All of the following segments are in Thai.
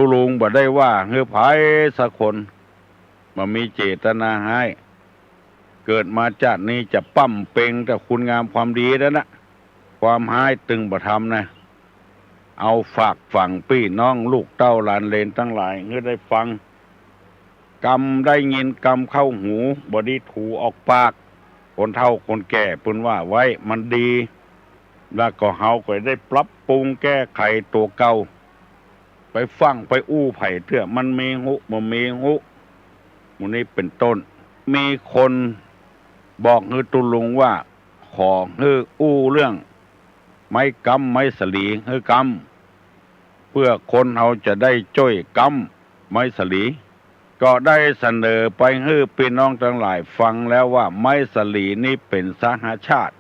ตุลุงบ่ได้ว่าเฮือไผสักคนบ่มีเจตนาให้เกิดมาชาตินี้จะปั้มเปงแต่คุณงามความดีแล้วนะความหายตึงบ่ทำนะเอาฝากฝังพี่น้องลูกเต้าหลานเลนทั้งหลายเพื่อได้ฟังกรรมได้ยินกรรมเข้าหูบดีถูออกปากคนเฒ่าคนแก่ปุ่นว่าไว้มันดีแล้วก็เฮาก็ได้ปรับปรุงแก้ไขตัวเก่าไปฟังไปอู้ไผ่เถื่อมันมีหุบ่มีหุมูนี้เป็นต้นมีคนบอกฮือตุลุงว่าขอฮืออู้เรื่องไม้กำไม้สลีฮือกำเพื่อคนเฮาจะได้จ้อยกำไม้สลีก็ได้เสนอไปให้พี่น้องทั้งหลายฟังแล้วว่าไม้สลีนี้เป็นสหชาติ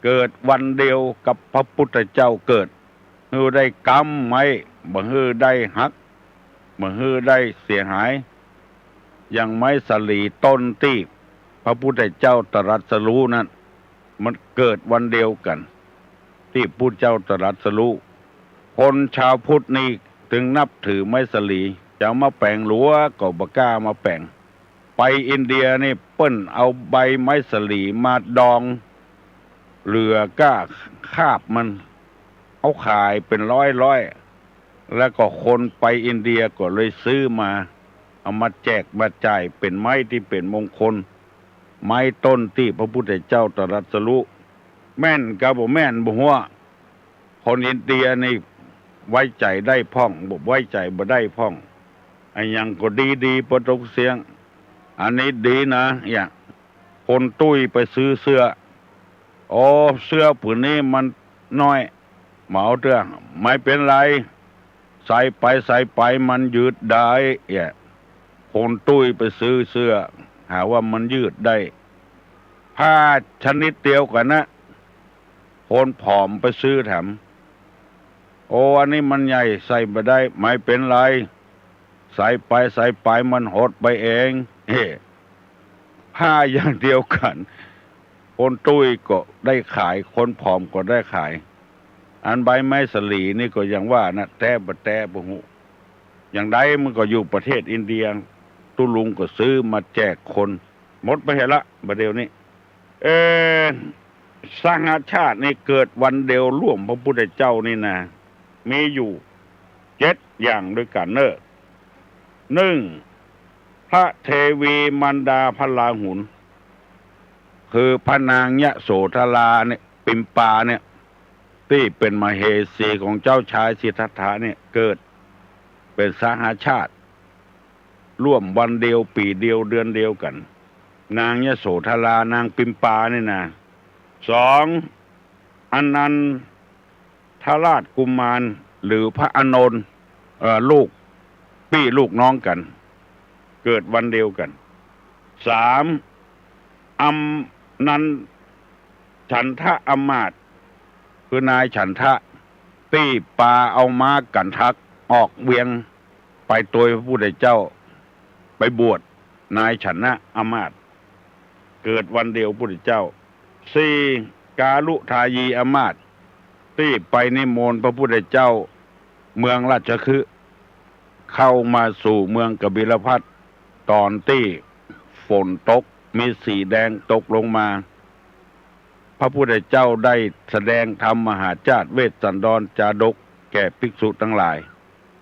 เกิดวันเดียวกับพระพุทธเจ้าเกิดฮือได้กำไม้บ่ฮือได้หักบ่ฮือได้เสียหายอย่างไม้สลีต้นที่พระพุทธเจ้าตรัสรู้นั้นมันเกิดวันเดียวกันที่พุทธเจ้าตรัสรู้คนชาวพุทธนี่ถึงนับถือไม้สลีจะมาแปลงหลัวก็บ่กล้ามาแปลงไปอินเดียนี่เปิ้นเอาใบไม้สลีมาดองเรือก้าคาบมันเอาขายเป็นร้อยแล้วก็คนไปอินเดียก็เลยซื้อมาเอามาแจกมาจ่ายเป็นไม้ที่เป็นมงคลไม้ต้นที่พระพุทธเจ้าตรัสรู้แม่นกับบ่แม่นบ่ฮู้คนอินเดียนี่ไว้ใจได้พ่องบ่ไว้ใจบ่ได้พ่องไอ้ยังก็ดีๆบ่ต้องเสียงอันนี้ดีนะอย่างคนตุ้ยไปซื้อเสื้ออ๋อเสื้อผืนนี้มันน้อยเหมาเถอะไม่เป็นไรใส่ไปมันยืดได้คนตุ้ยไปซื้อเสื้อหาว่ามันยืดได้ผ้าชนิดเดียวกันนะคนผอมไปซื้อแถมโอ้อันนี้มันใหญ่ใส่ไม่ได้ไม่เป็นไรใส่ไปมันหดไปเองผ้าอย่างเดียวกันคนตุ้ยก็ได้ขายคนผอมก็ได้ขายอันใบไม้สลีนี่ก็ยังว่านะแต่บ่ฮู้อย่างใดมันก็อยู่ประเทศอินเดียตุลุงก็ซื้อมาแจกคนหมดไปเห็นละบัดเดี๋ยวนี้สหชาตินี่เกิดวันเดียวร่วมพระพุทธเจ้านี่นะมีอยู่7อย่างด้วยกันเนอะ1พระเทวีมันดาพระราหุลคือพระนางยโสธราเนี่ยปิมปาเนี่ยที่เป็นมเหสีของเจ้าชายสิทธัตถะเนี่ยเกิดเป็นสหชาติร่วมวันเดียวปีเดียวเดือนเดียวกันนางยโสธรานางปิมปานี่นะ2อนันทราชกุมารหรือพระอานนท์ลูกพี่ลูกน้องกันเกิดวันเดียวกัน3อัมนันฉันทะอมาตย์คือนายฉันทะที่ปาเอาม้ากันทักออกเวียงไปตัวพระพุทธเจ้าไปบวชนายฉันนะอมาตย์เกิดวันเดียวพระพุทธเจ้า4กาลุทายีอมาตย์ที่ไปนิมนต์พระพุทธเจ้าเมืองราชคฤห์เข้ามาสู่เมืองกบิลพัสตอนที่ฝนตกมีสีแดงตกลงมาพระพุทธเจ้าได้แสดงธรรมมหาจารย์เวสสันดรจาดกแก่ภิกษุทั้งหลาย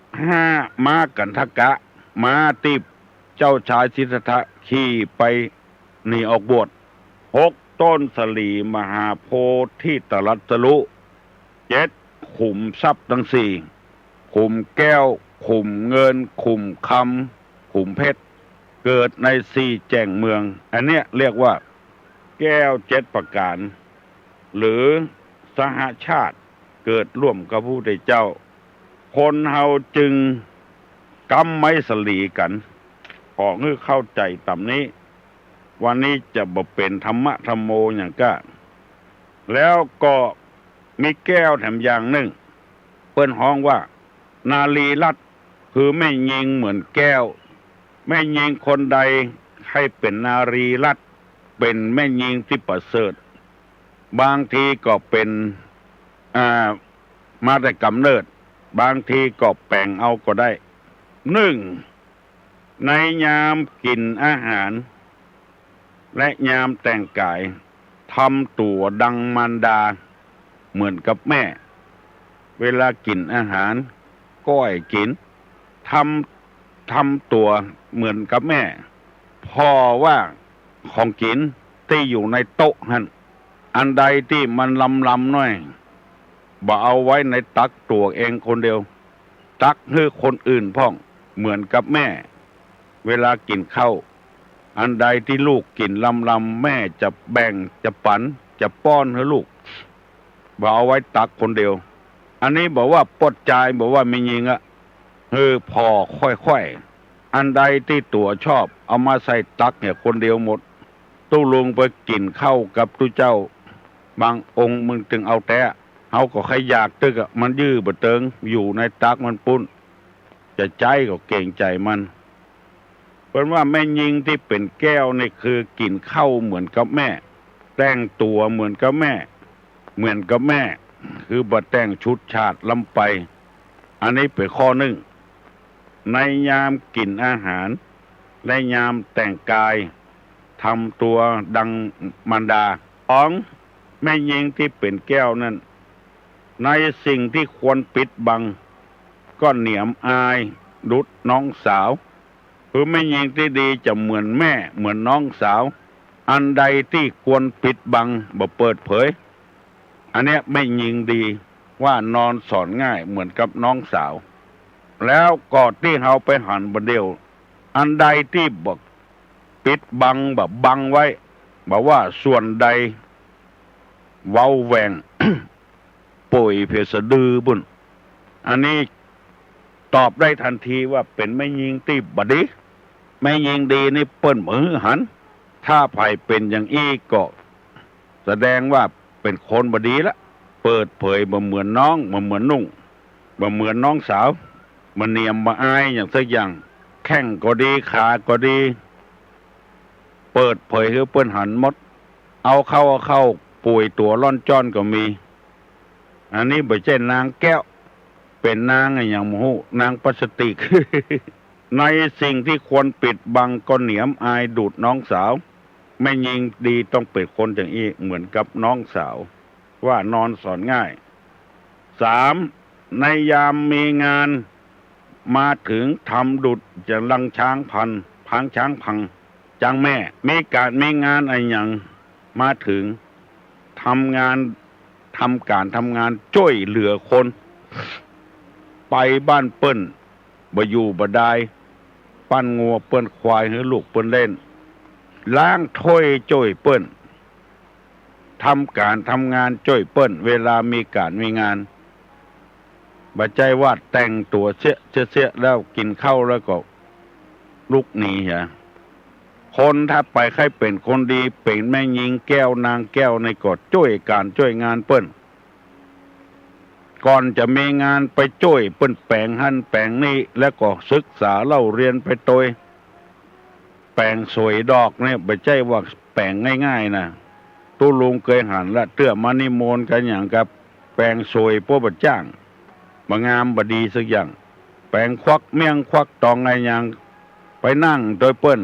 5ม้ากันทกะม้าที่เจ้าชายสิทธัตถะขี่ไปหนีออกบวช6ต้นสลีมหาโพธิ์ที่ตรัสรู้7ขุมทรัพย์ทั้ง4ขุมแก้วขุมเงินขุมคำขุมเพชรเกิดใน4แจ่งเมืองอันเนี้ยเรียกว่าแก้ว7ประการหรือสหชาติเกิดร่วมกับพระพุทธเจ้าคนเฮาจึงกำไม้สลีกันขอให้เข้าใจตามนี้วันนี้จะบ่เป็นธรรมะธรรมโมอย่างก็แล้วก็มีแก้วแถมอย่างหนึ่งเปิ้นฮ้องว่านารีรัตน์คือแม่หญิงเหมือนแก้วแม่หญิงคนใดให้เป็นนารีรัตน์เป็นแม่หญิงที่ประเสริฐบางทีก็เป็นมาแต่กำเนิดบางทีก็แปลงเอาก็ได้ หนึ่งในยามกินอาหารและยามแต่งกายทำตัวดังมารดาเหมือนกับแม่เวลากินอาหารก้อยกินทำตัวเหมือนกับแม่พอว่าของกินที่อยู่ในโต๊ะหันอันใดที่มันลำน้อยบ่เอาไว้ในตักตัวเองคนเดียวตักให้คนอื่นพ่องเหมือนกับแม่เวลากินข้าวอันใดที่ลูกกินลำแม่จะแบ่งจะปันจะป้อนให้ลูกบ่เอาไว้ตักคนเดียวอันนี้บอกว่าปดใจบอกว่าไม่ยิงอะพอค่อยๆอันใดที่ตัวชอบเอามาใส่ตักเนี่ยคนเดียวหมดตู้ลงไปกินข้าวกับตู้เจ้าบางองค์มึงจึงเอาแต่เขาก็ใครอยากตึกอะมันยื้อบะเติงอยู่ในตักมันปุ้นจะใจก็เก่งใจมันเพราะว่าแม่ยิงที่เป็นแก้วนี่คือกินข้าวเหมือนกับแม่แต่งตัวเหมือนกับแม่เหมือนกับแม่คือบะแต่งชุดชาติลำไปอันนี้เป็นข้อหนึ่งในยามกินอาหารในยามแต่งกายทำตัวดังมารดาของแม่ยิงที่เป็นแก้วนั้นในสิ่งที่ควรปิดบังก็เหนียมอายดุจน้องสาวคือแม่ยิงที่ดีจะเหมือนแม่เหมือนน้องสาวอันใดที่ควรปิดบังบ่เปิดเผยอันเนี้ยแม่ยิงดีว่านอนสอนง่ายเหมือนกับน้องสาวแล้วก่อนที่เราไปหันบเดียวอันใดที่บอกปิดบังแบบบังไว้บอกว่าส่วนใดเว้าแหวง ป่วยเพสะดือบุญอันนี้ตอบได้ทันทีว่าเป็นแม่ยิงที่บดีแม่ยิงดีนี่เปิ้นมือหันถ้าไผ่เป็นอย่างอี้ก็แสดงว่าเป็นคนบดีละเปิดเผยบ่เหมือนน้องบ่เหมือนนุ่งบ่เหมือนน้องสาวมันเนียมมาอายอย่างสักอย่างแข้งก็ดีขาก็ดีเปิดเผยคือเปิ้นหันหมดเอาเข้าป่วยตัวร่อนจ้อนก็มีอันนี้บ่ใช่นางแก้วเป็นนางอย่างหมูนางพลาสติก ในสิ่งที่ควรปิดบังก็เหนียมอายดูดน้องสาวไม่ยิงดีต้องเป็นคนอย่างนี้เหมือนกับน้องสาวว่านอนสอนง่ายสามในยามมีงานมาถึงทำดุจจะลังช้างพันพังช้างพังจังแม่มีการมีงานอะไรอย่างมาถึงทำงานช่วยเหลือคนไปบ้านเปิ้นบ่อยู่บ่ได้ปั้นงัวเปิ้นควายให้ลูกเปิ้นเล่นล้างถ้วยช่วยเปิ้นทำงานช่วยเปิ้นเวลามีการมีงานบ่ใจว่าแต่งตัวเสียแล้วกินข้าวแล้วก็ลุกหนีฮะคนถ้าไปใครเป็นคนดีเป็นแม่ยิงแก้วนางแก้วในกฎช่วยงานเปิ้นก่อนจะมีงานไปช่วยเปิ้นแปลงหั่นแปลงนี่แล้วก็ศึกษาเล่าเรียนไปโดยแปลงสวยดอกเนี่ยบ่ใช่ว่าแปลงง่ายๆนะตู้ลุงเคยหันละเตื้อมานิมนต์กันอย่างกับแปลงสวยพวกบ่จ้างบ่งามบ่ดีสักอย่างแปลงควักเมี่ยงควักตองไงอย่างไปนั่งโดยเปิ้น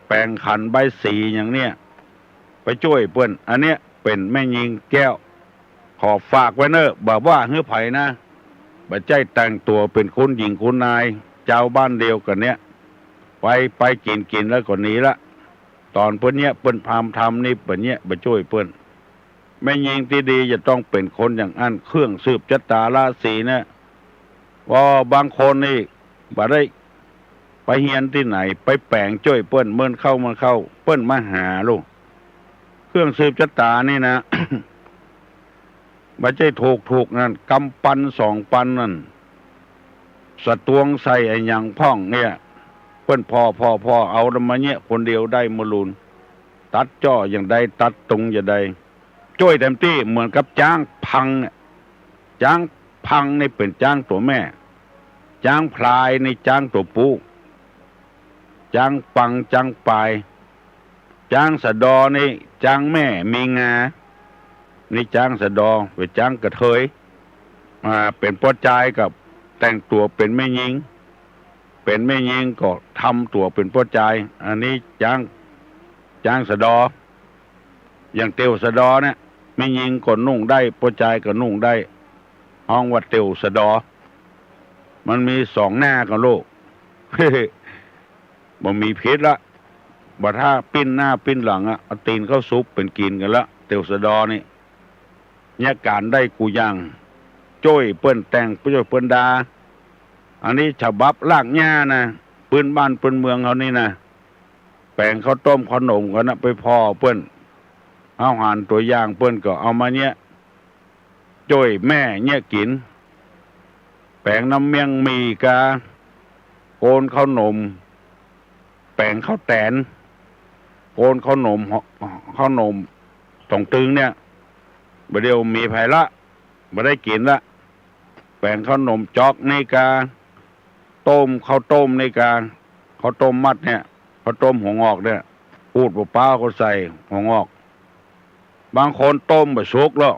แปลงขันใบสีอย่างเนี้ยไปช่วยเปิ้นอันเนี้ยเป็นแม่ยิงแก้วขอฝากไว้เนอะบอกว่าเฮือไผ่นะบ่ใจแต่งตัวเป็นคุณหญิงคุณนายเจ้าบ้านเดียวกันเนี้ยไปกินแล้วก็หนีละตอนเปิ้นเนี้ยเปิ้นพามทำนี่เปิ้นเนี้ยบ่ช่วยเปิ้นแม่ยิงที่ดีจะต้องเป็นคนอย่างอันเครื่องสืบชะตาราศีนะว่าบางคนนี่บ่ได้ไปเฮียนที่ไหนไปแปลงช่วยเปิ้นเมื่อเข้าเปิ้นมาหาลูกเครื่องสืบชะตานี่นะ บ่ใช่ถูกนั่นกำปั้น2 ปันนั่นสะตวงใส่ไอ้หยังพ่องเนี่ยเปิ้นพอเอามาเนี่ยคนเดียวได้มลุนตัดจ้ออย่างใดตัดตรงอย่างใดช่วยเต็มที่เหมือนกับจ้างพังเนี่ยจ้างพังนี่เป็นจ้างตัวแม่จ้างพลายนี่จ้างตัวปูจ้างปังจ้างปลายจ้างสะดอนี่จ้างแม่มีงานี่จ้างสะดอเป็นจ้างกระเทยเป็นป้อใจกับแต่งตัวเป็นแม่หญิง เป็นแม่ยิงก็ทำตัวเป็นพ่อใจอันนี้จ้างสะดออย่างเตียวสะดอเนี่ยแม่ยิงก็นุ่งได้พ่อใจก็นุ่งได้ห้องว่าเตียวสะดอมันมีสองหน้ากันโลก บ่มีพิษละบ่ถ้าปิ้นหน้าปิ้นหลังอะเอาตีนเข้าซุปเป็นกินกันละเตียวสะดอนี่เนี่ยการได้กูยังจ้อยเปิ้นแต่งเปิ้นเปิ้นดาอันนี้ฉบับลากหญ้านะปืนบ้านปืนเมืองเขานี่นะแป้งข้าวต้มขนมกันนะไปพ่อเปิ้นเอาหานตัวอย่างเปิ้นก็เอามาเนี่ยจ้อยแม่เนี่ยกินแป้งน้ำเมียงมีกาโกนข้าวนมแป้งข้าวแตนโกนข้าวนมตองตึงเนี่ยบ่เดียวมีไผละบ่ได้กินละแป้งข้าวนมจอกในกาต้มข้าวต้มในกาข้าวต้มมัดเนี่ยข้าวต้มหัวงอกเนี่ยพูดเปล่าๆก็ใส่หัวงอกบางคนต้มบ่สุกแล้ว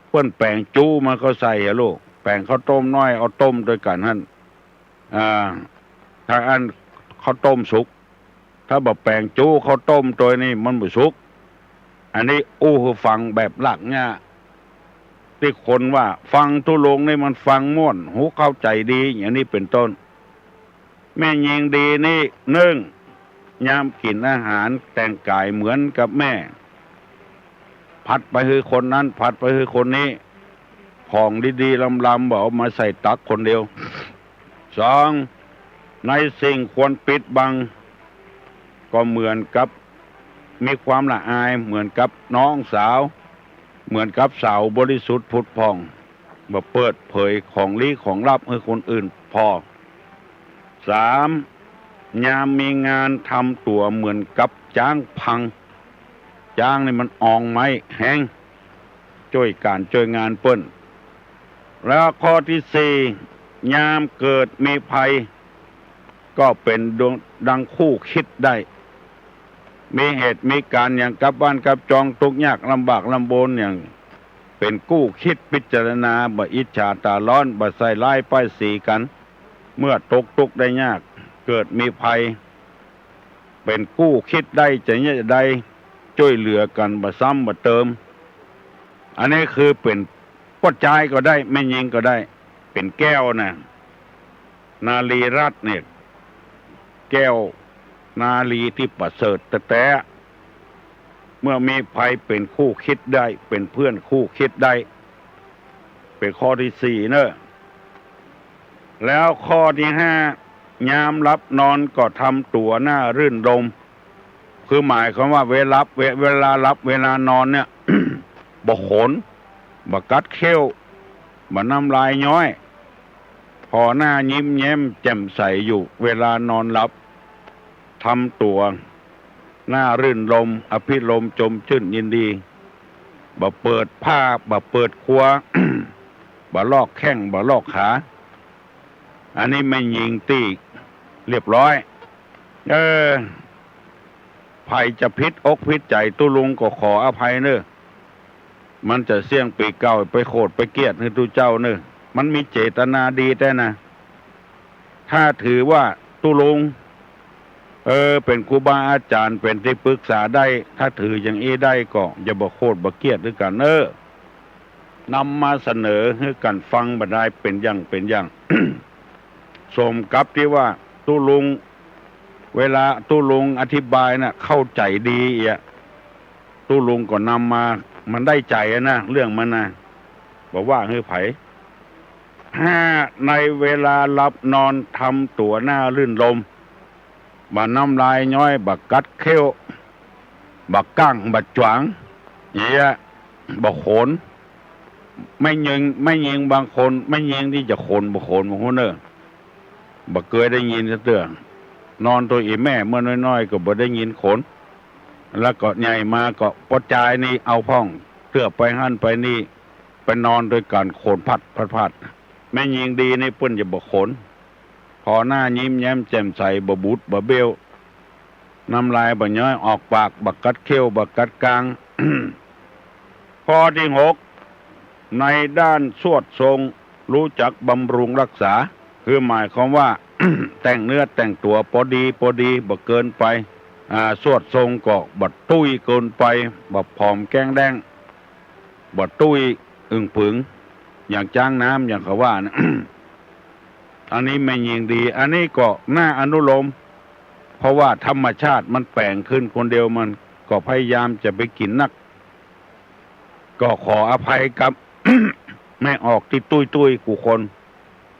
เพิ่นแป้งจู้มันก็ใส่อะลูกแป้งข้าวต้มน้อยเอาต้มด้วยกันหั่นถ้าอันข้าวต้มสุกถ้าบ่แป้งจู้ข้าวต้มตัวนี้มันบ่สุกอันนี้อู้หูฟังแบบหลักเนี่ยที่คนว่าฟังทุลงนี่มันฟังม่วนหูเข้าใจดีอย่างนี้เป็นต้นแม่ยิงดีนี่นึ่งยามกินอาหารแต่งกายเหมือนกับแม่ผัดไปคือคนนั้นผัดไปคือคนนี้ของดีๆลำๆบอกมาใส่ตักคนเดียวสองในสิ่งควรปิดบังก็เหมือนกับมีความละอายเหมือนกับน้องสาวเหมือนกับสาวบริสุทธิ์ผุดผ่องบ่เปิดเผยของลี้ของลับให้คนอื่นพอสามยามมีงานทำตัวเหมือนกับจ้างพังจ้างนี่มันอองไม้แห้งช่วยการช่วยงานเปิ้นแล้วข้อที่สี่ยามเกิดมีภัยก็เป็นดังคู่คิดได้มีเหตุมีการอย่างกับบ้านกับจองทุกข์ยากลำบากลำบนอย่างเป็นกู้คิดพิจารณาบ่อิจฉาตาร้อนบ่ใส่ร้ายป้ายสีกันเมื่อตกทุกข์ได้ยากเกิดมีภัยเป็นกู้คิดได้จะเนี่ยได้ช่วยเหลือกันบ่ซ้ำบ่เติมอันนี้คือเป็นปัจจัยก็ได้ไม่ยิงก็ได้เป็นแก้วนะนาลีรัตน์เนี่ยแก้วนาลีที่ประเสริฐแต่เมื่อมีภัยเป็นคู่คิดได้เป็นเพื่อนคู่คิดได้เป็นข้อที่สี่เนอะแล้วข้อที่ห้ายามรับนอนก็ทำตัวหน้ารื่นรมคือหมายความว่าเวลารับเวลานอนเนี่ย บ่ขนบ่กัดเขี้ยวบ่น้ำลายย้อยพอหน้ายิ้มแย้มแจ่มใสอยู่เวลานอนหลับทำตัวหน้ารื่นรมอภิรมย์จมชื่นยินดีบ่เปิดผ้าบ่เปิดครัว บ่ลอกแข้งบ่ลอกขาอันนี้ไม่ยิงตีเรียบร้อยภัยจะพิษอกพิษใจตุลุงก็ขออภัยเนอะมันจะเสี่ยงปีเก่าไปโคตรไปเกลียดให้ตุเจ้าเนอะมันมีเจตนาดีแต่นะถ้าถือว่าตุลุงเป็นครูบาอาจารย์เป็นที่ปรึกษาได้ถ้าถืออย่างนี้ได้ก็อย่าบ่โคตรบ่เกลียดด้วยกันนำมาเสนอให้กันฟังบ่ได้เป็นอย่าง สมกับที่ว่าตุลุงเวลาตุลุงอธิบายนะเข้าใจดีตุลุงก็นำมามันได้ใจนะเรื่องมันนะบอกว่าให้ไผห้าในเวลาหลับนอนทำตัวหน้ารื่นรมบ่น้ำลายย้อยบ่กัดเขี้ยวบ่ก้างบ่จวางบ่โขนไม่ยิงบางคนไม่ยิงที่จะโขนบ่โขนบางคนบ่เคยได้ยินซะเตื้อนอนตัวอีแม่เมื่อน้อยๆก็บ่ได้ยินโขนแล้วก็ใหญ่มาก็ปอดจายนี่เอาพ่องเตื้อไปหั่นไปนี่ไปนอนด้วยกันโขนพัดแม่ยิงดีนี่เพิ่นจะบ่โขนพอหน้ายิ้มแย้มแจ่มใสบ่บูดบ่เบี้ยวน้ำลายบ่ย้อยออกปากบ่กัดเขี้ยวบ่กัดกลาง ข้อที่หกในด้านสวดทรงรู้จักบำรุงรักษาคือหมายความว่า แต่งเนื้อแต่งตัวพอดีบ่เกินไปสวดทรงก็บ่ตุ้ยเกินไปบ่ผอมแกงแดงบ่ตุ้ยอึ่งผึงอย่างจ้างน้ำอย่างเขาว่านะ อันนี้ไม่ยิงดีอันนี้ก็น่าอนุโลมเพราะว่าธรรมชาติมันแปลงขึ้นคนเดียวมันก็พยายามจะไปกินนักก็ขออภัยกับ แม่ออกที่ตุ้ยกูคน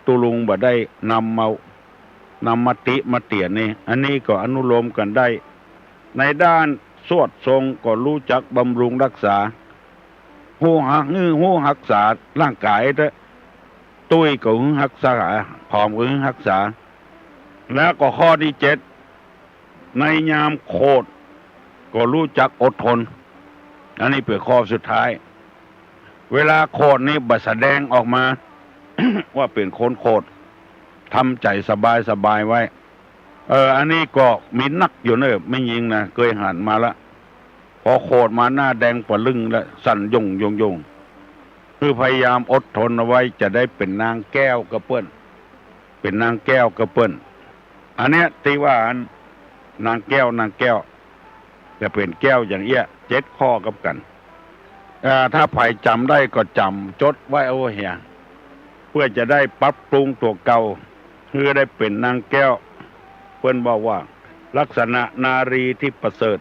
ตุลุงบ่ได้นำมาติมาเตียนนี่อันนี้ก็อนุโลมกันได้ในด้านสวดทรงก็รู้จักบำรุงรักษาหูรักษาร่างกายเด้อตุ้ยก็รักษาผอมก็รักษาแล้วก็ข้อที่7ในยามโคตรก็รู้จักอดทนอันนี้เป็นข้อสุดท้ายเวลาโคตรนี่บัดแสดงออกมา ว่าเป็นคนโคตรทำใจสบายไว้อันนี้ก็มีนักอยู่เนอะไม่ยิงนะเคยหันมาละพอโคตรมาหน้าแดงปะลึงแล้วสั่นยงคือพยายามอดทนเอาไว้จะได้เป็นนางแก้วกระเปิ้นเป็นนางแก้วกระเปิ้นอันเนี้ยที่ว่านางแก้จะเป็นแก้วอย่างเอี้ย7 ข้อกับกันถ้าใครจำได้ก็จำจดไว้เอาเหียเพื่อจะได้ปรับปรุงตัวเก่าเพื่อได้เป็นนางแก้วเพื่อนบอกว่าลักษณะนารีที่ประเสริฐ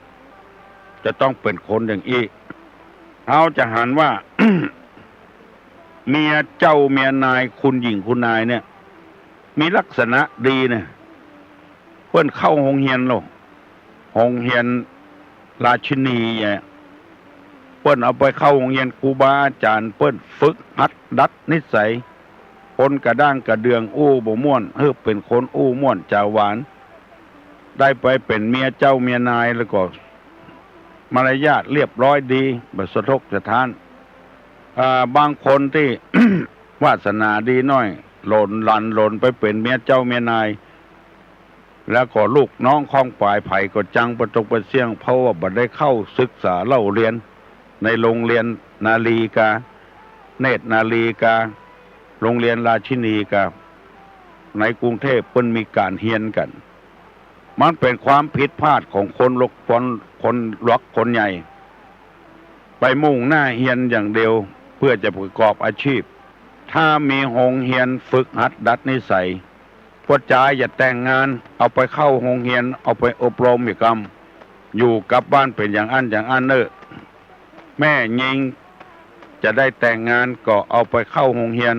จะต้องเป็นคนอย่างอี้เขาจะหันว่า เมียเจ้าเมียนายคุณหญิงคุณนายเนี่ยมีลักษณะดีเนี่ยเพื่อนเข้าโรงเรียนหรอโรงเรียนราชินีเนี่ยเปิ้นเอาไปเข้าโรงเรียนครูบาอาจารย์เปิ้นฝึกหัดดัดนิสัยคนกระด้างกระเดืองอู้บ่ม่วนเป็นคนอู้ม่วนจาหวานได้ไปเป็นเมียเจ้าเมียนายแล้วก็มารยาทเรียบร้อยดีบ่สะทกสะท้านบางคนที่ วาสนาดีน้อยหล่นไปเป็นเมียเจ้าเมียนายแล้วก็ลูกน้องของฝ่ายไผ่ก็จังประตกประเสี่ยงเพราะว่าบ่ได้เข้าศึกษาเล่าเรียนในโรงเรียนนาลีกาเนตรนาลีกาโรงเรียนราชินีกาในกรุงเทพเพิ่นมีการเฮียนกันมันเป็นความผิดพลาดของคนคนใหญ่ไปมุ่งหน้าเฮียนอย่างเดียวเพื่อจะประกอบอาชีพถ้ามีโรงเรียนฝึกหัดดัดนิสัยพวกจ่ายอย่าแต่งงานเอาไปเข้าโรงเรียนเอาไปอบรมอีกอยู่กับบ้านเป็นอย่างอันเนอะแม่ยิงจะได้แต่งงานก็เอาไปเข้าโรงเรียน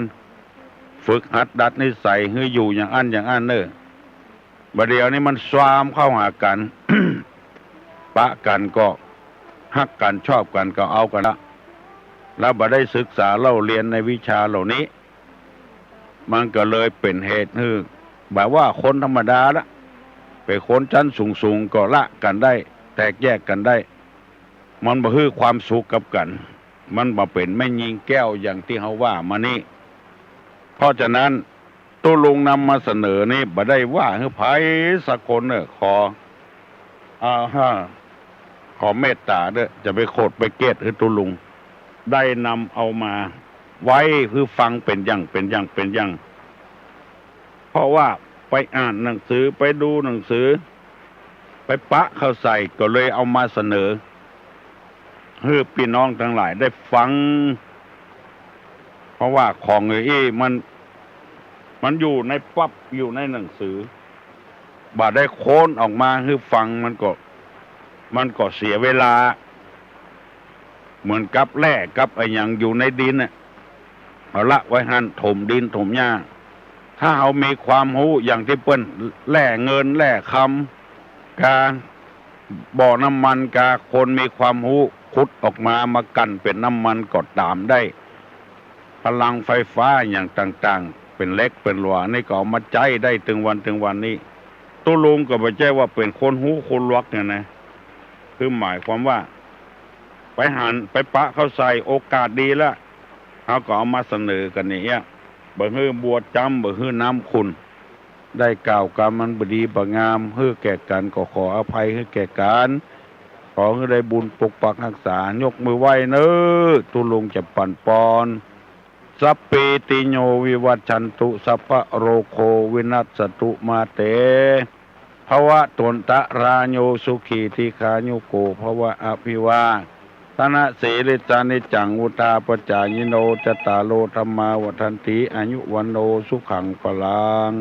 ฝึกหัดดัดนิสัยให้อยู่อย่างอันเนอะบัดเดี๋ยวนี้มันสวามเข้าหากัน ปะกันก็ฮักกันชอบกันก็เอากันละแล้วบ่ได้ศึกษาเล่าเรียนในวิชาเหล่านี้มันก็เลยเป็นเหตุให้แบบว่าคนธรรมดาละเป็นคนชั้นสูงก็ละกันได้แตกแยกกันได้มันบ่ฮือความสุขกับกันมันบ่เป็นแม่ยิงแก้วอย่างที่เขาว่ามานี่เพราะฉะนั้นตัวลุงนำมาเสนอนี่บ่ได้ว่าให้ไผสักคนขอเมตตาเด้อจะไปโคตรไปเกตให้ตัวลุงได้นำเอามาไว้เพื่อฟังเป็นอย่างเพราะว่าไปอ่านหนังสือไปดูหนังสือไปปะเข้าใส่ก็เลยเอามาเสนอให้พี่น้องทั้งหลายได้ฟังเพราะว่าของมันอยู่ในปั๊บอยู่ในหนังสือบ่ได้โค้นออกมาให้ฟังมันก็เสียเวลาเหมือนกับแร่กับไอ้อย่างอยู่ในดินน่ะเอาละไว้หั่นถมดินถมหญ้าถ้าเอามีความรู้อย่างที่เปิ้นแร่เงินแร่คำกาบ่อน้ำมันกาคนมีความรู้ขุดออกมากันเป็นน้ำมันก็ตามได้พลังไฟฟ้าอย่างต่างๆเป็นเล็กเป็นหลวงนี่ก็เอามาใจได้ถึงวันนี้ตัวลุงก็ไม่ใช่ว่าเป็นคนหูคนลวกเนี่ยนะคือหมายความว่าไปหันไปปะเขาใส่โอกาสดีแล้วเขาก็เอามาเสนอกันเนี่ยบ่ฮื้อบวชจำบ่ฮื้อน้ำคุณได้กล่าวกรรมมันบดีบ่งามฮื้อแก่กันก็ขออภัยฮื้อแก่กันขอให้ได้บุญปกปักรักษายกมือไหว้เน้อตุลุงจะปั่นปอน สัพพิติโยวิวัชชันตุสัพพะโรโควินัสสตุมาเตภวะตนตะราโยสุขีทีขายุโกภวะอภิวาธนะสีริจานิจังวุตาปจายโนจตารโลธรรมาวัฏันติอายุวันโนสุขังพลัง